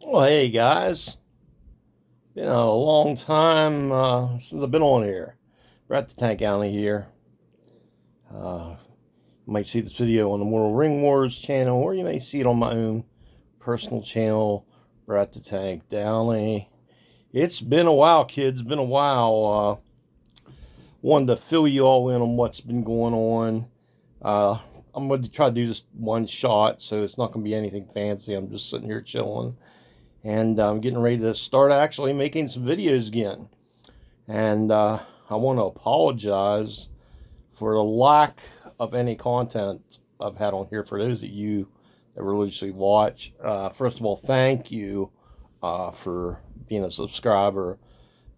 Well, hey guys, been a long time since I've been on here. We're at the Tank Downey here. You might see this video on the Mortal Ring Wars channel, or you may see it on my own personal channel. We're at the Tank Downey. It's been a while, kids. Been a while. Wanted to fill you all in on what's been going on. Uh, I'm going to try to do this one shot, so it's not going to be anything fancy. I'm just sitting here chilling. And I'm getting ready to start actually making some videos again. And I want to apologize for the lack of any content I've had on here for those of you that religiously watch. First of all, thank you for being a subscriber.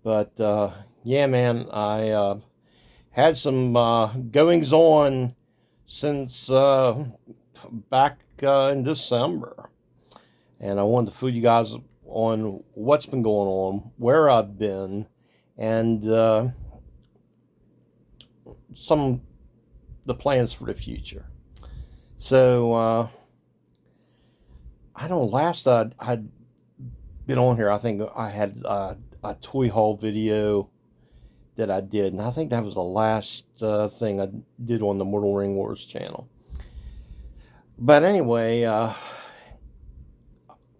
But yeah, man, I had some goings on since back in December. And I wanted to fill you guys on what's been going on, where I've been, and some the plans for the future. So I don't know. Last I'd been on here, I think I had a toy haul video that I did, and I think that was the last thing I did on the Mortal Ring Wars channel. But anyway.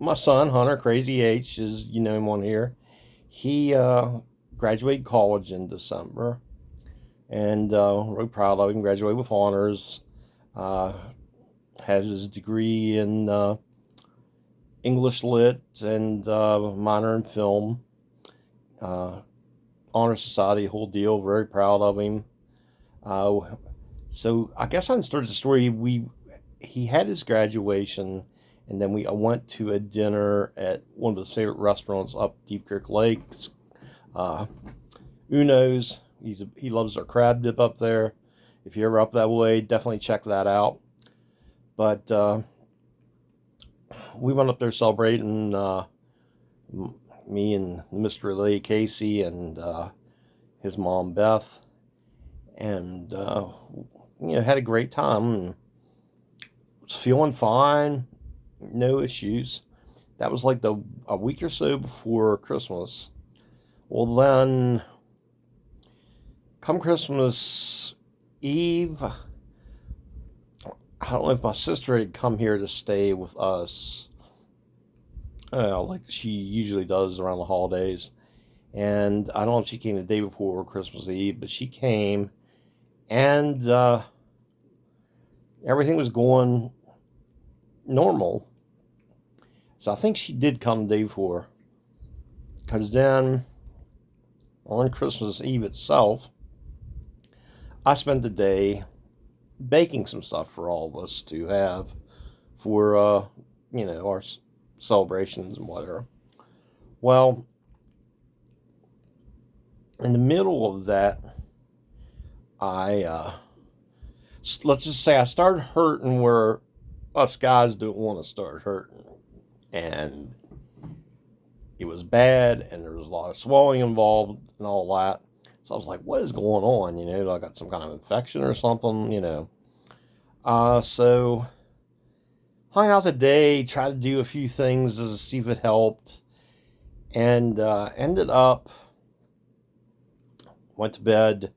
My son, Hunter, Crazy H, as you know him on here, he graduated college in December. And really proud of him. Graduated with honors. Uh, has his degree in English Lit and minor in film. Honor Society, whole deal. Very proud of him. So I guess I can start the story. He had his graduation. And then I went to a dinner at one of his favorite restaurants up Deep Creek Lake, Uno's. He loves our crab dip up there. If you're ever up that way, definitely check that out. But we went up there celebrating, me and Mr. Lee Casey and his mom Beth, and had a great time. And was feeling fine. No issues. That was like a week or so before Christmas. Well, then, come Christmas Eve, I don't know if my sister had come here to stay with us, like she usually does around the holidays. And I don't know if she came the day before Christmas Eve, but she came, and everything was going normal. So I think she did come the day before. Because then, on Christmas Eve itself, I spent the day baking some stuff for all of us to have for, our celebrations and whatever. Well, in the middle of that, let's just say I started hurting where us guys don't want to start hurting. And it was bad, and there was a lot of swelling involved and all that. So I was like, what is going on? I got some kind of infection or something, So hung out today, tried to do a few things to see if it helped, and ended up, went to bed,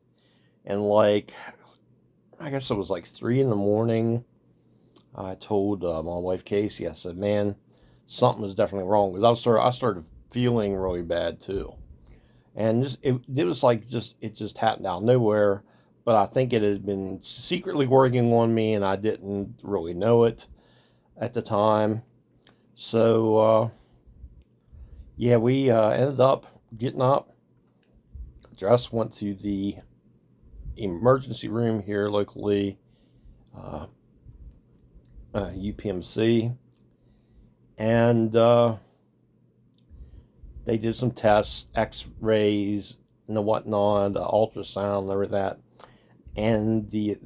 and I guess it was like 3 in the morning. I told my wife Casey, I said, man, something was definitely wrong, because I started feeling really bad too, and it was like it just happened out of nowhere. But I think it had been secretly working on me, and I didn't really know it at the time. So yeah, we ended up getting up, dressed, went to the emergency room here locally, UPMC. And they did some tests, x-rays and the whatnot, ultrasound and everything that. And the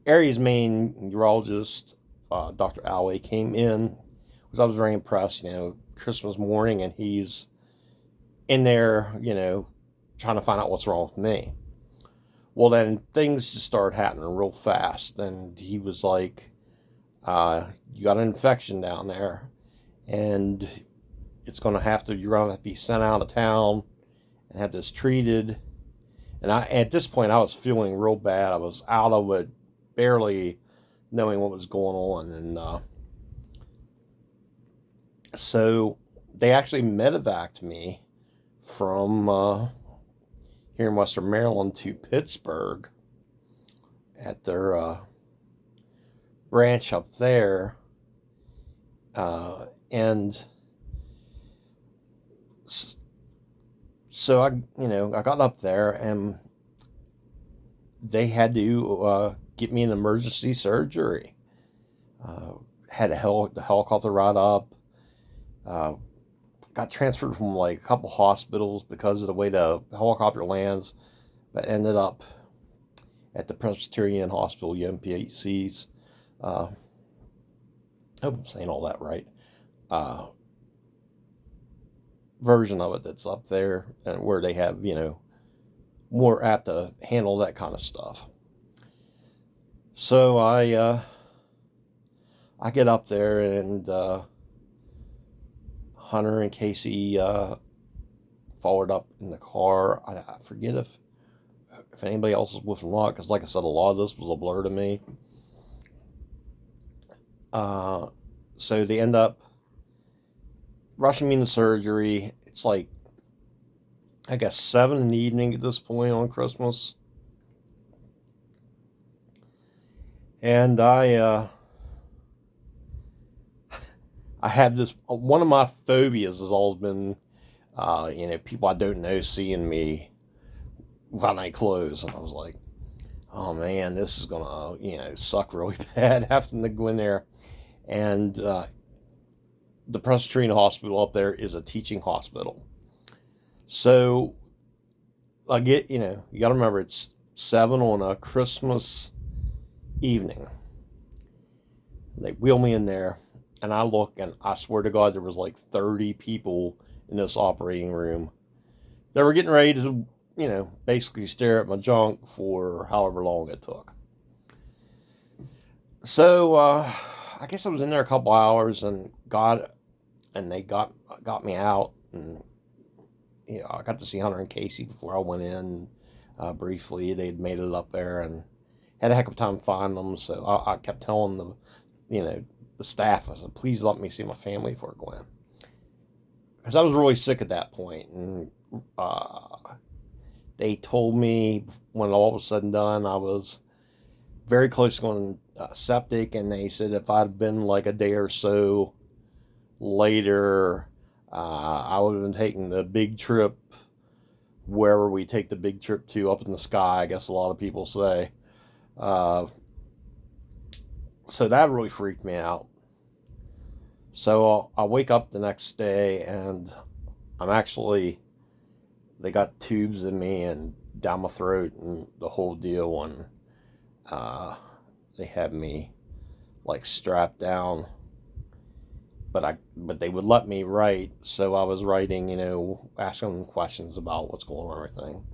area's main urologist, Dr. Downey, came in, because I was very impressed, Christmas morning, and he's in there, trying to find out what's wrong with me. Well, then things just started happening real fast, and he was like, you got an infection down there. and you're going to have to be sent out of town and have this treated. And at this point, I was feeling real bad. I was out of it, barely knowing what was going on. And so they actually medevaced me from here in Western Maryland to Pittsburgh at their branch up there. And so I got up there, and they had to get me an emergency surgery. Had the helicopter ride up. Got transferred from like a couple hospitals because of the way the helicopter lands, but ended up at the Presbyterian Hospital, UMPC's. I hope I'm saying all that right. Version of it that's up there, and where they have, more apt to handle that kind of stuff. So I get up there, and Hunter and Casey followed up in the car. I forget if anybody else was with them or not, because like I said, a lot of this was a blur to me. So they end up rushing me into surgery. It's like, I guess, 7 in the evening at this point on Christmas. And I have this, one of my phobias has always been, people I don't know seeing me without any clothes. And I was like, oh man, this is going to, suck really bad having to go in there. And the Presbyterian Hospital up there is a teaching hospital. So I get, you got to remember, it's 7 on a Christmas evening. They wheel me in there, and I look, and I swear to God, there was like 30 people in this operating room. They were getting ready to, basically stare at my junk for however long it took. So, I guess I was in there a couple hours, and they got me out, and I got to see Hunter and Casey before I went in briefly. They'd made it up there and had a heck of a time finding them. So I kept telling the staff, I said, please let me see my family before I go in, because I was really sick at that point. And they told me when all was said and done, I was very close to going septic, and they said if I'd been like a day or so later, I would have been taking the big trip, wherever we take the big trip to, up in the sky, I guess a lot of people say. So that really freaked me out. So I wake up the next day, and they got tubes in me and down my throat and the whole deal, and they had me like strapped down, but they would let me write, so I was writing, asking them questions about what's going on and everything.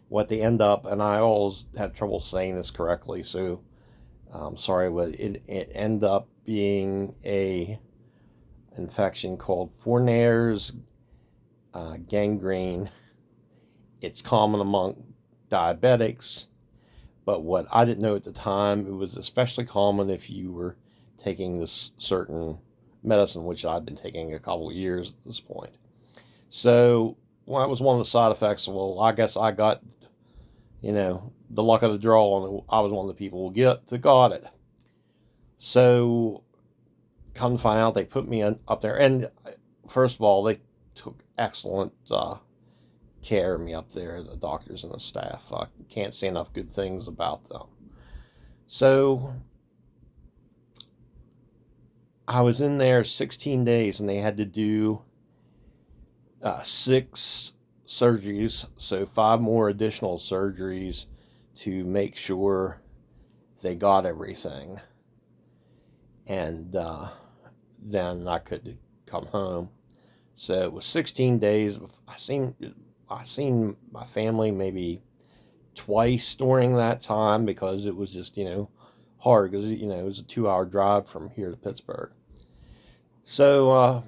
What they end up, and I always have trouble saying this correctly, so I'm sorry, but it ended up being a infection called Fournier's gangrene. It's common among diabetics, but what I didn't know at the time, it was especially common if you were taking this certain medicine, which I'd been taking a couple of years at this point. So, well, that was one of the side effects. Well, I guess I got, the luck of the draw, and I was one of the people who got it. So, come to find out, they put me up there, and first of all, they took excellent care of me up there, the doctors and the staff. I can't say enough good things about them. So I was in there 16 days, and they had to do 6 surgeries, so 5 more additional surgeries to make sure they got everything. And then I could come home. So it was 16 days. I seen my family maybe twice during that time, because it was just, hard because, you know, it was a 2-hour drive from here to Pittsburgh. So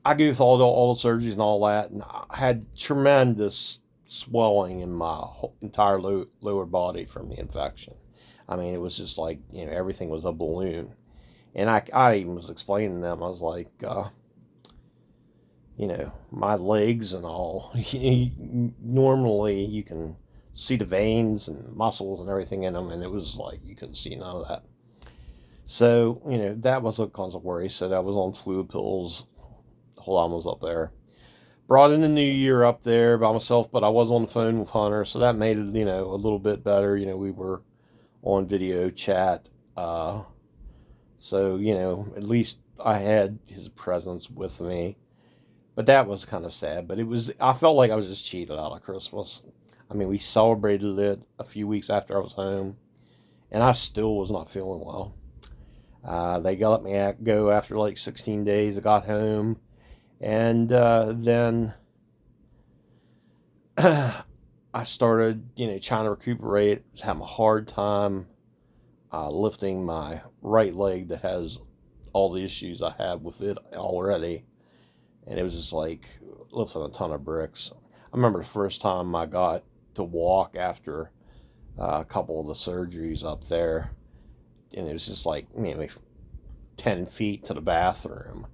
I go through all the surgeries and all that, and I had tremendous swelling in my entire lower body from the infection. I mean, it was just like, you know, everything was a balloon. And I even was explaining to them, I was like, you know, my legs and all, normally you can see the veins and muscles and everything in them, and it was like you couldn't see none of that. So, you know, that was a cause of worry. So I was on fluid pills. The whole time I was up there. Brought in the new year up there by myself, but I was on the phone with Hunter, so that made it, you know, a little bit better. You know, we were on video chat. So, you know, at least I had his presence with me. But that was kind of sad. But I felt like I was just cheated out of Christmas. I mean, we celebrated it a few weeks after I was home, and I still was not feeling well. They let me go after like 16 days. I got home, and then I started, you know, trying to recuperate. I was having a hard time lifting my right leg that has all the issues I have with it already. And it was just like lifting a ton of bricks. I remember the first time I got to walk after a couple of the surgeries up there, and it was just like, you know, 10 feet to the bathroom.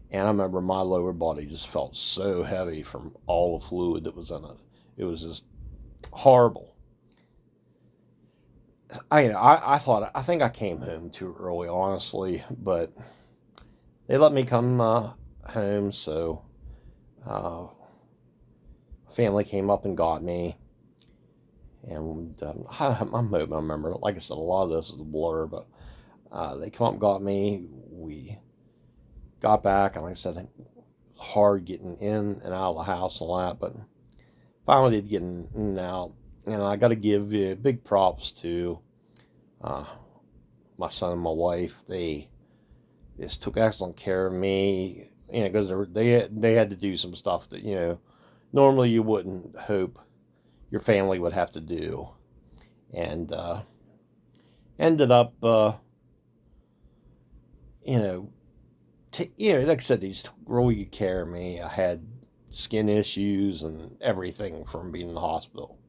And I remember my lower body just felt so heavy from all the fluid that was in it. It was just horrible. I think I came home too early, honestly, but they let me come home, so family came up and got me, and I remember, like I said, a lot of this is a blur, but they come up and got me. We got back, and like I said, it was hard getting in and out of the house and all that, but finally did get in and out. And I got to give big props to my son and my wife. They just took excellent care of me, you know, because they had to do some stuff that, you know, normally you wouldn't hope your family would have to do. And ended up, you know, like I said, they just took really good care of me. I had skin issues and everything from being in the hospital.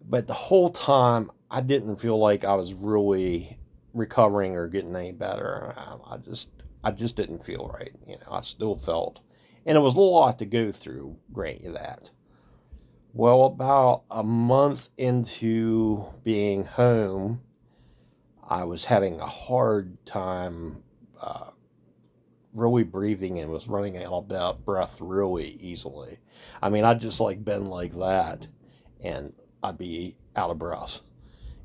But the whole time, I didn't feel like I was really recovering or getting any better. I just didn't feel right. You know, I still felt, and it was a lot to go through, grant you that. Well, about a month into being home, I was having a hard time really breathing and was running out of breath really easily. I mean, I'd just like been like that, and I'd be out of breath.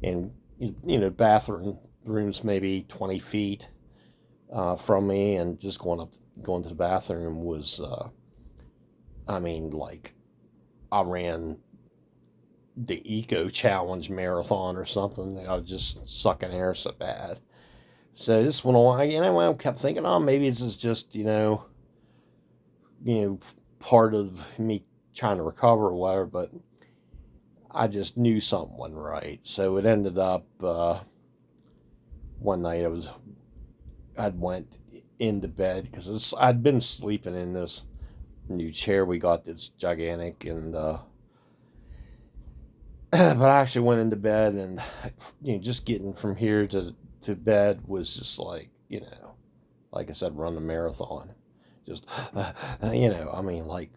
And, you know, bathrooms maybe 20 feet from me, and just going to the bathroom was, I mean, like, I ran the Eco Challenge marathon or something. I was just sucking air so bad. So this went on. I kept thinking, oh, maybe this is just, you know, part of me trying to recover or whatever. But I just knew something wasn't right. So it ended up one night I'd went into bed because I'd been sleeping in this new chair we got that's gigantic, and but I actually went into bed, and, you know, just getting from here to bed was just like, you know, like I said, run a marathon. Just, you know, I mean, like,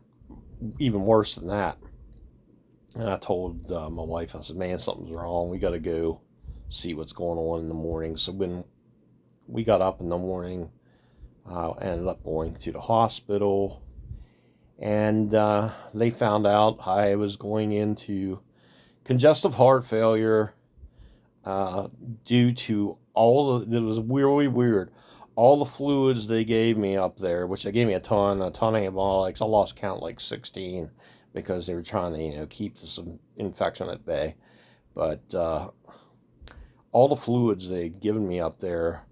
even worse than that. And I told my wife, I said, man, something's wrong. We got to go see what's going on in the morning. So when we got up in the morning, I ended up going to the hospital, and they found out I was going into congestive heart failure due to it was really weird. All the fluids they gave me up there, which they gave me a ton of antibiotics. I lost count, like 16, because they were trying to, you know, keep this infection at bay. But all the fluids they'd given me up there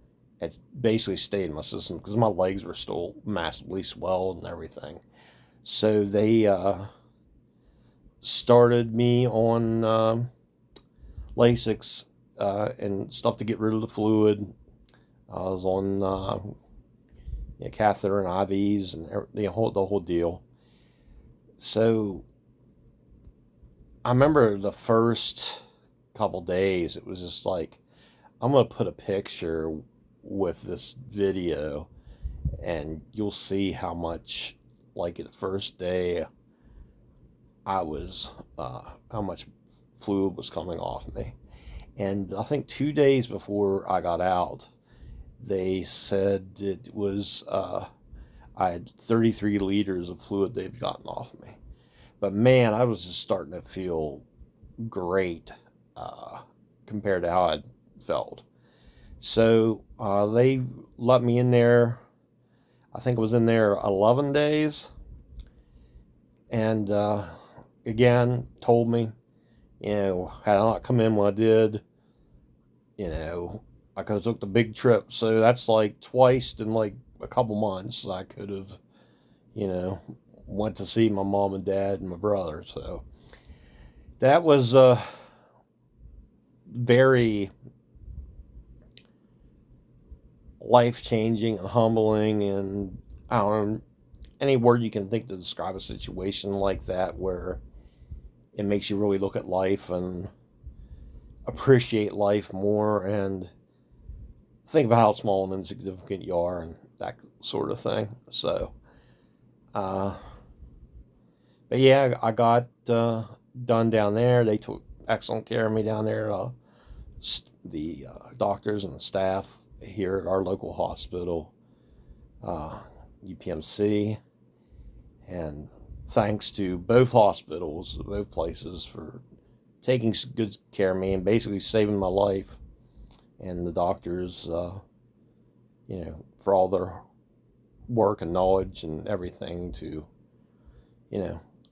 had basically stayed in my system because my legs were still massively swelled and everything. So they started me on Lasix and stuff to get rid of the fluid. I was on catheter and IVs and the whole deal. So I remember the first couple days, it was just like, I'm going to put a picture with this video and you'll see how much, like the first day, I was, how much fluid was coming off me. And I think 2 days before I got out, they said it was, I had 33 liters of fluid they'd gotten off me. But man, I was just starting to feel great compared to how I'd felt. So they let me in there. I think I was in there 11 days. And again, told me, had I not come in when I did, I could have took the big trip. So that's like twice in like a couple months I could have, went to see my mom and dad and my brother. So that was very life-changing and humbling, and I don't know any word you can think to describe a situation like that, where it makes you really look at life and appreciate life more and think about how small and insignificant you are and that sort of thing. So but yeah, I got done down there. They took excellent care of me down there. The doctors and the staff here at our local hospital, UPMC, and thanks to both hospitals, both places, for taking good care of me and basically saving my life, and the doctors, for all their work and knowledge and everything to,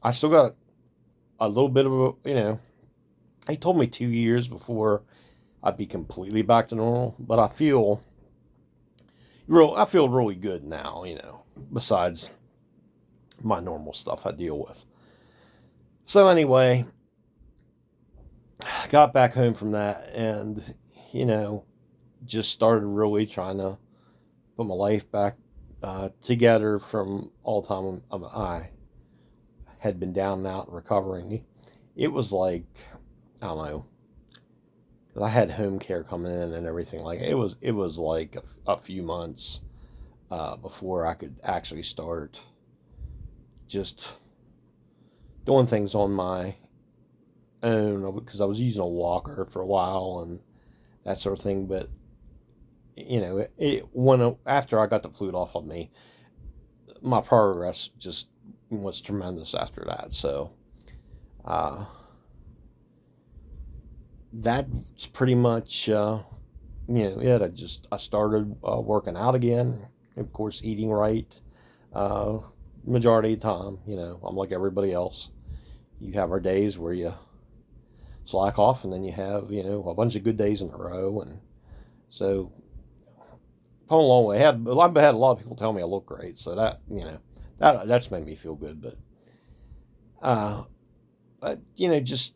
I still got a little bit of they told me 2 years before I'd be completely back to normal, but I feel really good now, besides my normal stuff I deal with. So anyway, got back home from that and, just started really trying to put my life back together from all the time I had been down and out and recovering. It was like, I don't know, because I had home care coming in and everything. Like it was like a few months before I could actually start just doing things on my own, because I was using a walker for a while and that sort of thing. But after I got the fluid off of me, my progress just was tremendous after that. So that's pretty much it. I started working out again, of course, eating right majority of the time. I'm like everybody else. You have our days where you slack off, and then you have a bunch of good days in a row. And so come a long way. I've had a lot of people tell me I look great, so that's made me feel good. But just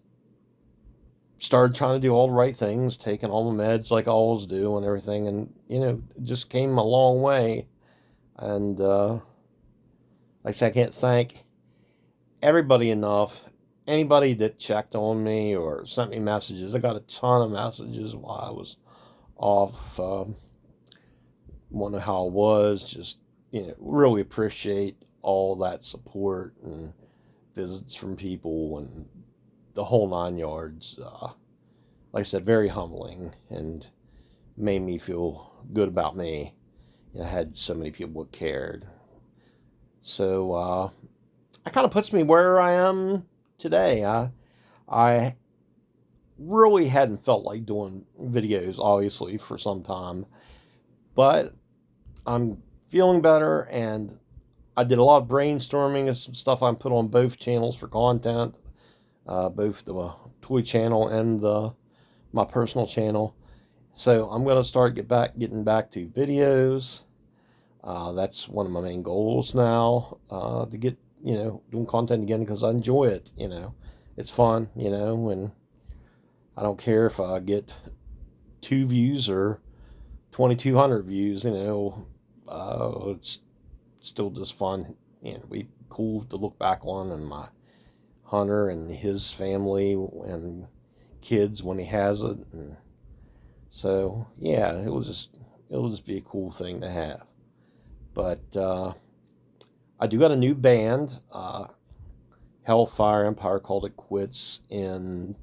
started trying to do all the right things, taking all the meds like I always do and everything, and just came a long way. And like I said, I can't thank everybody enough. Anybody that checked on me or sent me messages, I got a ton of messages while I was off. Wondering how I was, just really appreciate all that support and visits from people and the whole 9 yards. Like I said, very humbling and made me feel good about me. I had so many people that cared. So it kind of puts me where I am today. I really hadn't felt like doing videos, obviously, for some time, but I'm feeling better, and I did a lot of brainstorming of some stuff I put on both channels for content, both the toy channel and my personal channel. So I'm going to start getting back to videos. That's one of my main goals now, to get, doing content again, because I enjoy it. It's fun, and I don't care if I get 2 views or 2,200 views, it's still just fun. We cool to look back on, and my Hunter and his family and kids when he has it. And so yeah, it'll just be a cool thing to have. But I do got a new band, Hellfire Empire called it quits in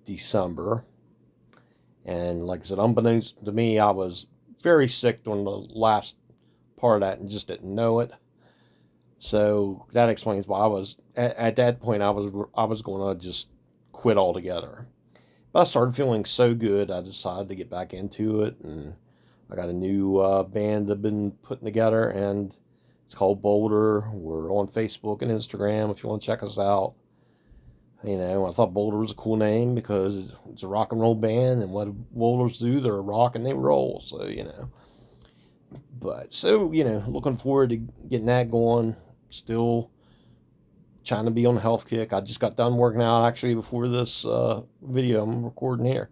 December. And like I said, unbeknownst to me, I was very sick during the last part of that and just didn't know it. So that explains why I was at that point. I was going to just quit altogether. But I started feeling so good, I decided to get back into it, and I got a new band I've been putting together, and it's called Boulder. We're on Facebook and Instagram if you want to check us out. I thought Boulder was a cool name because it's a rock and roll band, and what Boulders do, they're rock and they roll. So, But, looking forward to getting that going. Still trying to be on the health kick. I just got done working out, actually, before this video I'm recording here.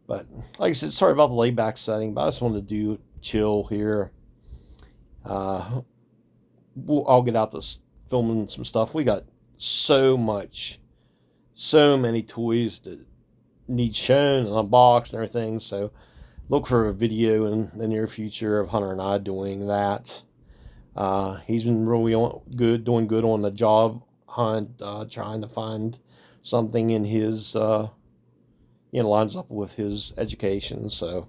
But, like I said, sorry about the laid-back setting, but I just wanted to chill here. I'll get out this filming some stuff. We got so many toys that need shown and unboxed and everything, so look for a video in the near future of Hunter and I doing that. He's been really doing good on the job hunt, trying to find something in his lines up with his education, so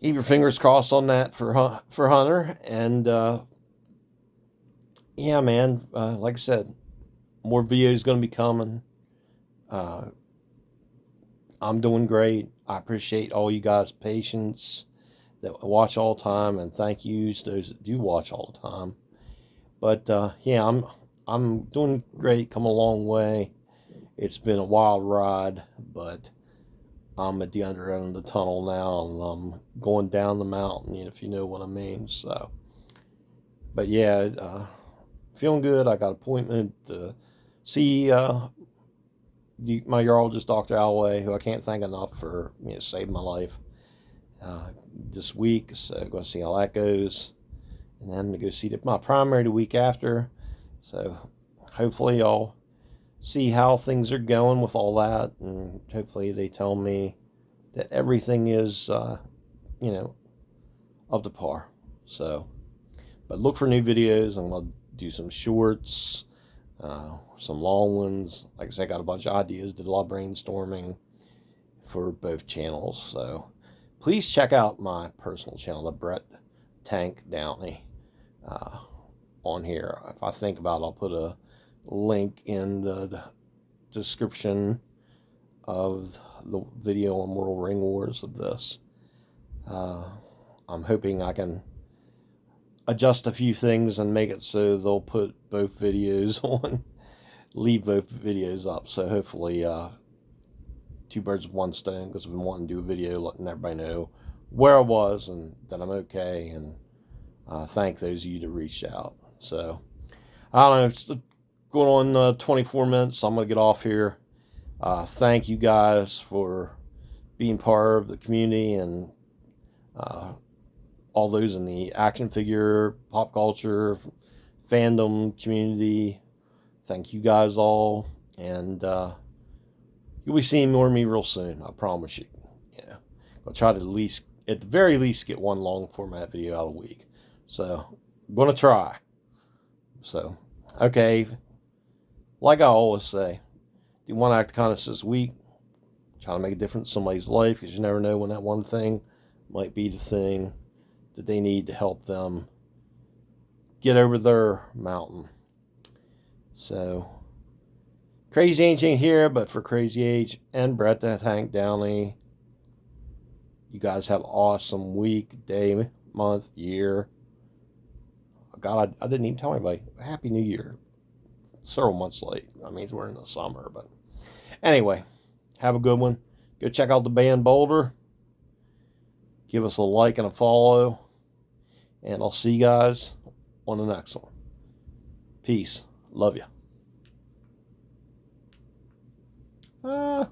keep your fingers crossed on that for Hunter. And yeah, man, like I said, more videos going to be coming. I'm doing great. I appreciate all you guys' patience that watch all the time, and thank yous to those that do watch all the time. But yeah, I'm doing great, come a long way. It's been a wild ride, but I'm at the other end of the tunnel now, and I'm going down the mountain, if you know what I mean. So, but yeah, feeling good. I got an appointment to see my urologist, Dr. Alway, who I can't thank enough for saving my life this week. So I'm going to see how that goes, and then I'm going to go see my primary the week after. So hopefully I'll see how things are going with all that, and hopefully they tell me that everything is up to par. So, but look for new videos. I'm going to do some shorts, some long ones. Like I said, I got a bunch of ideas, did a lot of brainstorming for both channels. So please check out my personal channel, the Brett Tank Downey, on here. If I think about it, I'll put a link in the description of the video on Mortal Ring Wars of this. I'm hoping I can adjust a few things and make it so they'll put both videos on, leave both videos up. So hopefully two birds with one stone, because I've been wanting to do a video letting everybody know where I was and that I'm okay, and thank those of you that reached out. So I don't know, it's going on 24 minutes, so I'm going to get off here. Thank you guys for being part of the community, and all those in the action figure, pop culture, fandom community. Thank you guys all, and you'll be seeing more of me real soon, I promise you. I'll try to at the very least, get one long format video out a week. So I'm going to try. So, okay, like I always say, do one act of kindness this week. Try to make a difference in somebody's life, because you never know when that one thing might be the thing that they need to help them get over their mountain. So, Crazy Age ain't here, but for Crazy Age and Brett the Tank Downey, you guys have an awesome week, day, month, year. God, I didn't even tell anybody. Happy New Year. Several months late. I mean, we're in the summer, but anyway, have a good one. Go check out the band Boulder. Give us a like and a follow, and I'll see you guys on the next one. Peace. Love you.